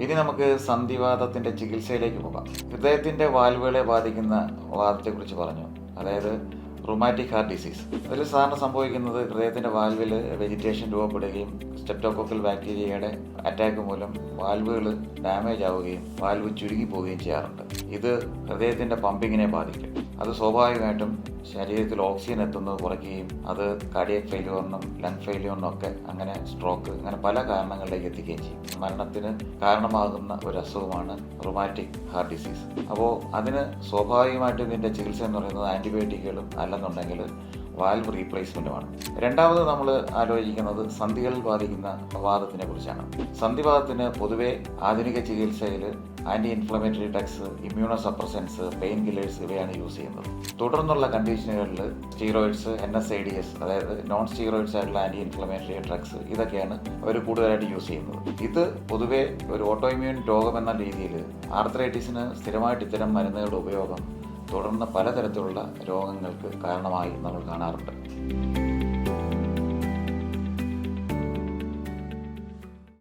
ഇനി നമുക്ക് സന്ധിവാതത്തിൻ്റെ ചികിത്സയിലേക്ക് പോകാം. ഹൃദയത്തിൻ്റെ വാൽവുകളെ ബാധിക്കുന്ന വാദത്തെക്കുറിച്ച് പറഞ്ഞു, അതായത് റുമാറ്റിക് ഹാർട്ട് ഡിസീസ്. അതിൽ സാധാരണ സംഭവിക്കുന്നത് ഹൃദയത്തിൻ്റെ വാൽവിൽ വെജിറ്റേഷൻ രൂപപ്പെടുകയും സ്ട്രെപ്റ്റോകോക്കൽ ബാക്ടീരിയയുടെ അറ്റാക്ക് മൂലം വാൽവുകൾ ഡാമേജ് ആവുകയും വാൽവ് ചുരുങ്ങി പോവുകയും ചെയ്യാറുണ്ട്. ഇത് ഹൃദയത്തിൻ്റെ പമ്പിങ്ങിനെ ബാധിക്കും. അത് സ്വാഭാവികമായിട്ടും ശരീരത്തിൽ ഓക്സിജൻ എത്തുന്നത് കുറയ്ക്കുകയും അത് കാർഡിയക് ഫെയിലിയറിനും ലങ് ഫെയിലിയറിനും ഒക്കെ അങ്ങനെ സ്ട്രോക്ക് അങ്ങനെ പല കാരണങ്ങളിലേക്ക് എത്തിക്കുകയും ചെയ്യും. മരണത്തിന് കാരണമാകുന്ന ഒരു അസുഖമാണ് റുമാറ്റിക് ഹാർട്ട് ഡിസീസ്. അപ്പോൾ അതിന് സ്വാഭാവികമായിട്ടും ഇതിൻ്റെ ചികിത്സ എന്ന് പറയുന്നത് ആൻറ്റിബയോട്ടിക്കുകളും അല്ലെന്നുണ്ടെങ്കിൽ വാൽവ് റീപ്ലേസ്മെൻറ്റുമാണ്. രണ്ടാമത് നമ്മൾ ആലോചിക്കുന്നത് സന്ധികളിൽ ബാധിക്കുന്ന വാദത്തിനെ കുറിച്ചാണ്. സന്ധിവാദത്തിന് പൊതുവെ ആധുനിക ചികിത്സയിൽ anti inflammatory drugs, immunosuppressants, pain killers ഇവയാണ് യൂസ് ചെയ്യുന്നത്. തുടർന്നുള്ള കണ്ടീഷനുകളിൽ സ്റ്റീറോയിഡ്സ്, NSAIDs അതായത് നോൺ സ്റ്റീറോയിഡ്സ് ആയിട്ടുള്ള ആൻറ്റി ഇൻഫ്ലമേറ്ററി ഡ്രഗ്സ് ഇതൊക്കെയാണ് അവർ കൂടുതലായിട്ട് യൂസ് ചെയ്യുന്നത്. ഇത് പൊതുവെ ഒരു ഓട്ടോ ഇമ്മ്യൂൺ രോഗമെന്ന രീതിയിൽ ആർത്രൈറ്റിസിന് സ്ഥിരമായിട്ട് ഇത്തരം മരുന്നുകളുടെ ഉപയോഗം തുടർന്ന് പലതരത്തിലുള്ള രോഗങ്ങൾക്ക് കാരണമായി നമ്മൾ കാണാറുണ്ട്.